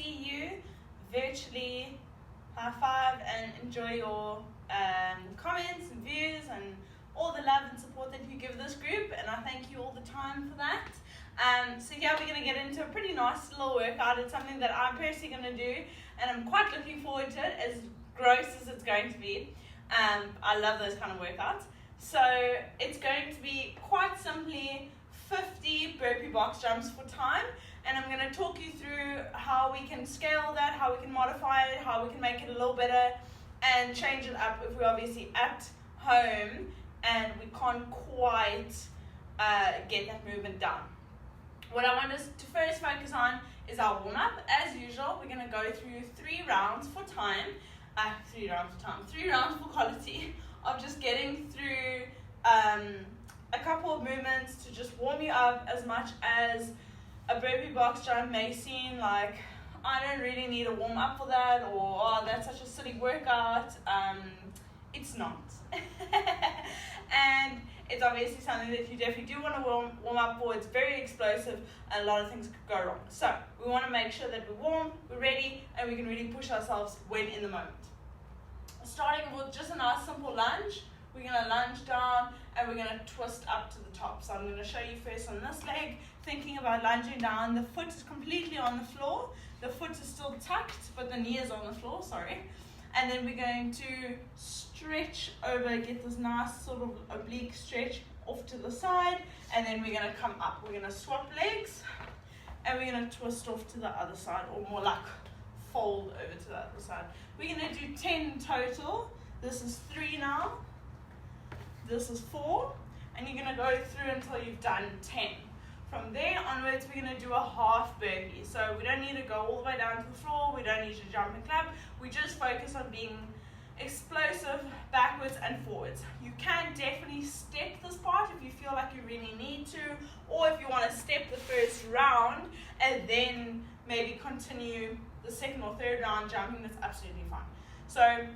see you virtually. High five and enjoy your comments and views and all the love and support that you give this group, and I thank you all the time for that. So yeah, we're going to get into a pretty nice little workout. It's something that I'm personally going to do, and I'm quite looking forward to it, as gross as it's going to be. I love those kind of workouts. So it's going to be quite simply 50 burpee box jumps for time, and I'm going to talk you through how we can scale that, how we can modify it, how we can make it a little better and change it up if we're obviously at home and we can't quite get that movement done. What I want us to first focus on is our warm-up. As usual, we're going to go through 3 rounds for time, 3 rounds for quality of just getting through a couple of movements to just warm you up. As much as a burpee box jump may seem like, I don't really need a warm-up for that, or oh, that's such a silly workout, it's not. And it's obviously something that you definitely do want to warm up for. It's very explosive and a lot of things could go wrong. So we want to make sure that we're warm, we're ready, and we can really push ourselves when in the moment. Starting with just a nice simple lunge, we're going to lunge down and we're going to twist up to the top. So I'm going to show you first on this leg, thinking about lunging down. The foot is completely on the floor. The foot is still tucked, but the knee is on the floor, sorry. And then we're going to stretch over, get this nice sort of oblique stretch off to the side, and then we're going to come up. We're going to swap legs, and we're going to twist off to the other side, or more like fold over to the other side. We're going to do 10 total. This is 3 now. This is 4, and you're going to go through until you've done 10. From there onwards, we're going to do a half burpee. So we don't need to go all the way down to the floor. We don't need to jump and clap. We just focus on being explosive backwards and forwards. You can definitely step this part if you feel like you really need to, or if you want to step the first round and then maybe continue the second or third round jumping, that's absolutely fine. So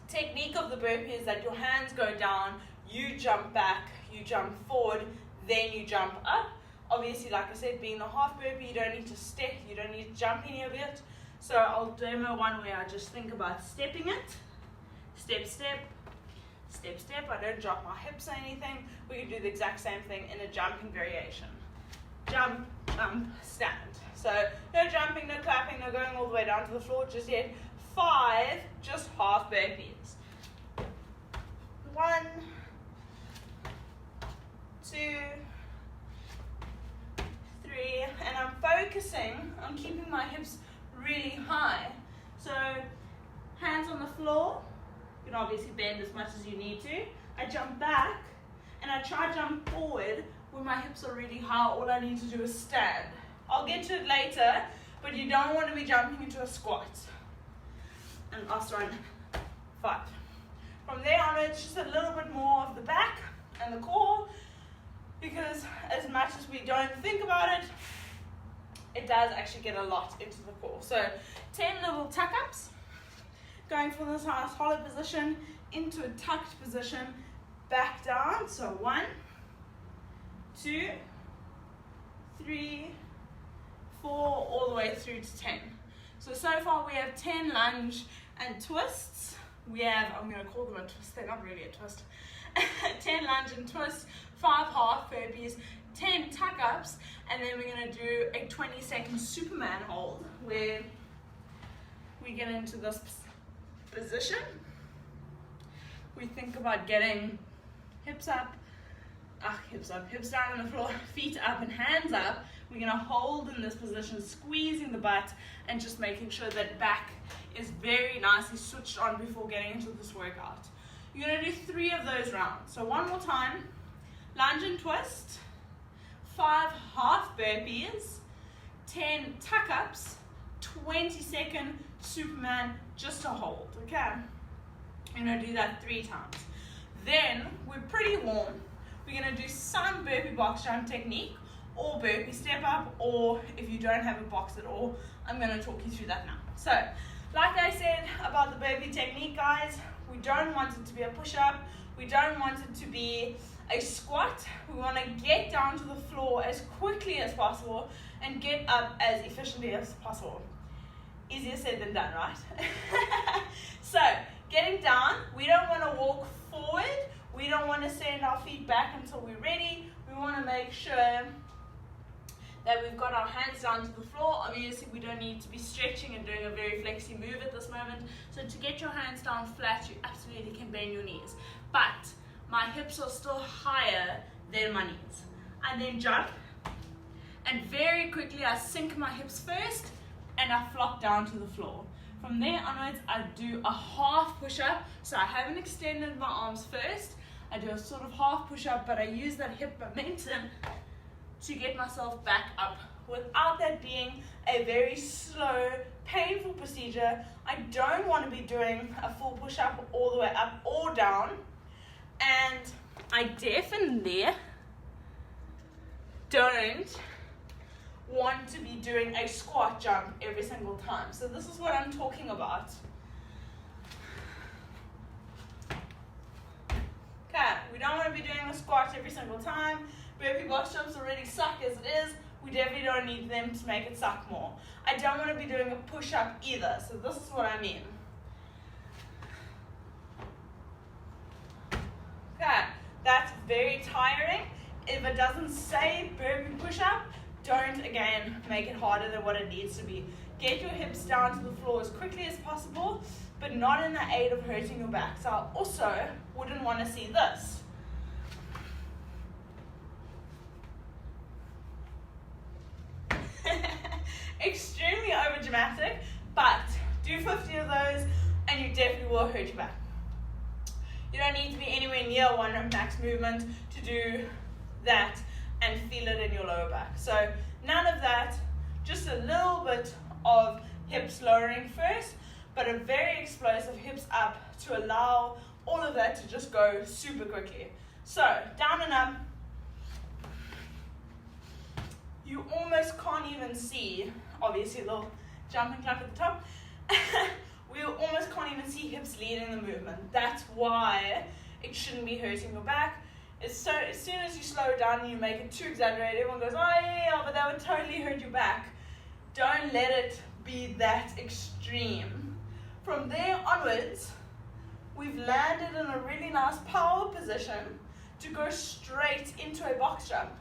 technique of the burpee is that your hands go down, you jump back, you jump forward, then you jump up. Obviously, like I said, being the half burpee, you don't need to step, you don't need to jump any of it. So I'll demo one where I just think about stepping it. Step, step, step, step. I don't drop my hips or anything. We can do the exact same thing in a jumping variation. Jump, jump, stand. So no jumping, no clapping, no going all the way down to the floor just yet. 5 just half burpees. 1, 2, 3, and I'm focusing on keeping my hips really high. So hands on the floor, you can obviously bend as much as you need to. I jump back and I try to jump forward when my hips are really high. All I need to do is stand. I'll get to it later, but you don't want to be jumping into a squat. And last one, 5. From there onwards, just a little bit more of the back and the core, because as much as we don't think about it, it does actually get a lot into the core. So 10 little tuck-ups, going from this nice hollow position into a tucked position, back down. So 1, 2, 3, 4, all the way through to 10. So far we have 10 lunge and twists. We have, I'm going to call them a twist, they're not really a twist. 10 lunge and twists, 5 half burpees, 10 tuck-ups, and then we're going to do a 20-second Superman hold where we get into this position. We think about getting hips up, hips down on the floor, feet up and hands up. We're going to hold in this position, squeezing the butt and just making sure that back is very nicely switched on before getting into this workout. You're going to do 3 of those rounds. So one more time, lunge and twist, 5 half burpees, 10 tuck-ups, 20-second Superman, just to hold, okay? You're going to do that 3 times. Then, we're pretty warm. We're going to do some burpee box jump technique, or burpee step up, or if you don't have a box at all, I'm going to talk you through that now. So, like I said about the burpee technique, guys, we don't want it to be a push-up, we don't want it to be a squat. We want to get down to the floor as quickly as possible and get up as efficiently as possible. easier said than done, right? So, getting down, we don't want to walk forward. We don't want to send our feet back until we're ready. We want to make sure that we've got our hands down to the floor. Obviously, we don't need to be stretching and doing a very flexy move at this moment. So to get your hands down flat, you absolutely can bend your knees. But my hips are still higher than my knees. And then jump. And very quickly, I sink my hips first, and I flop down to the floor. From there onwards, I do a half push-up. So I haven't extended my arms first. I do a sort of half push-up, but I use that hip momentum to get myself back up without that being a very slow, painful procedure. I don't want to be doing a full push-up all the way up or down, and I definitely don't want to be doing a squat jump every single time. So this is what I'm talking about. Okay, we don't want to be doing a squat every single time. Burpee box jumps already suck as it is. We definitely don't need them to make it suck more. I don't want to be doing a push-up either, so this is what I mean. Okay, that's very tiring. If it doesn't say burpee push-up, don't, again, make it harder than what it needs to be. Get your hips down to the floor as quickly as possible, but not in the aid of hurting your back. So I also wouldn't want to see this. Extremely overdramatic, but do 50 of those and you definitely will hurt your back. You don't need to be anywhere near one max movement to do that and feel it in your lower back. So none of that, just a little bit of hips lowering first, but a very explosive hips up to allow all of that to just go super quickly. So down and up. You almost can't even see, obviously a little jump and clap at the top. We almost can't even see hips leading the movement. That's why it shouldn't be hurting your back. So as soon as you slow it down and you make it too exaggerated, everyone goes, oh yeah, but that would totally hurt your back. Don't let it be that extreme. From there onwards, we've landed in a really nice power position to go straight into a box jump.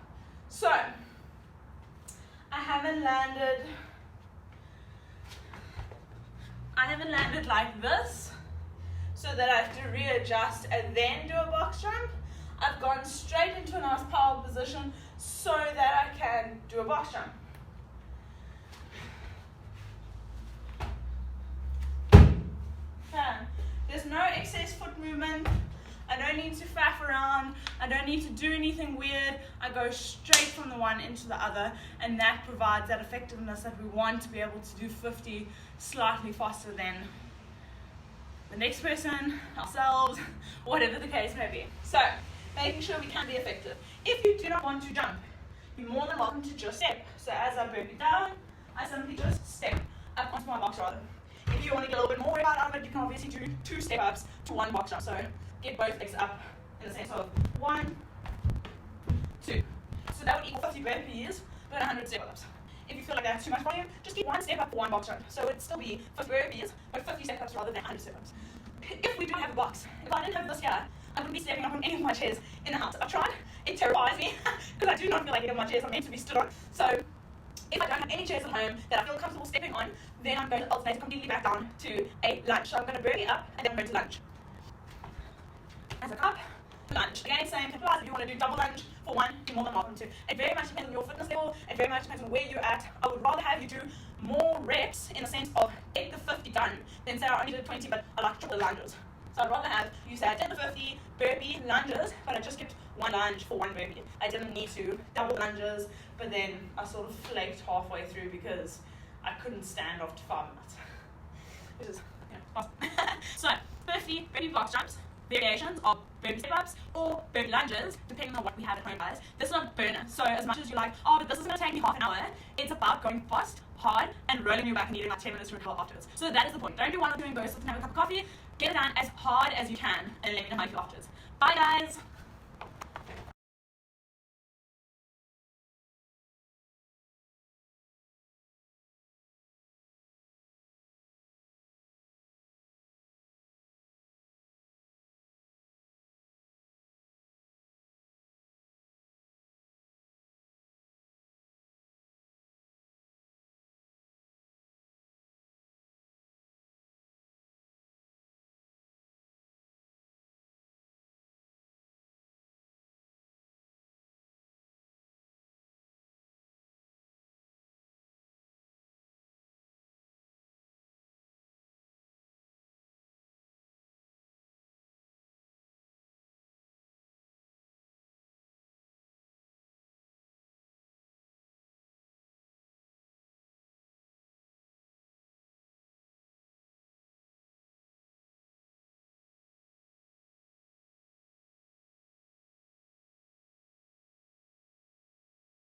So, I haven't landed like this, so that I have to readjust and then do a box jump. I've gone straight into a nice power position so that I can do a box jump. Okay. There's no excess foot movement. I don't need to faff around. I don't need to do anything weird. I go straight from the one into the other, and that provides that effectiveness that we want to be able to do 50 slightly faster than the next person, ourselves, whatever the case may be. So, making sure we can be effective. If you do not want to jump, you're more than welcome to just step. So as I burp it down, I simply just step up onto my box rather. If you want to get a little bit more out of it, you can obviously do 2 step ups to 1 box jump. So get both legs up in the sense of 1, 2. So that would equal 50 burpees, but 100 step ups. If you feel like that's too much volume, just keep 1 step up for 1 box jump. So it'd still be 50 burpees, but 50 step ups rather than 100 step ups. If we do have a box, if I didn't have this here, I wouldn't be stepping up on any of my chairs in the house. I've tried, it terrifies me, because I do not feel like any of my chairs are meant to be stood on. So if I don't have any chairs at home that I feel comfortable stepping on, then I'm going to alternate completely back down to a lunge. So I'm going to burpee up, and then I'm going to lunge. As a up, lunge. Again, same applies. If you want to do double lunge for 1, you're more than welcome to. It very much depends on your fitness level. It very much depends on where you're at. I would rather have you do more reps in the sense of get the 50 done than say I only did 20, but I like triple lunges. So I'd rather have you say I did the 50 burpee lunges, but I just kept 1 lunge for 1 burpee. I didn't need to double lunges, but then I sort of flaked halfway through because I couldn't stand after 5 minutes. Which is, awesome. So 50 burpee box jumps, variations of burpee step-ups or burpee lunges, depending on what we have at home, guys. This is not a burner, so as much as you're like, oh, but this is going to take me half an hour, it's about going fast, hard, and rolling your back and needing like 10 minutes to recover afterwards. So that is the point. Don't do one or doing bursts and have a cup of coffee. Get it done as hard as you can, and let me know how you feel afterwards. Bye, guys!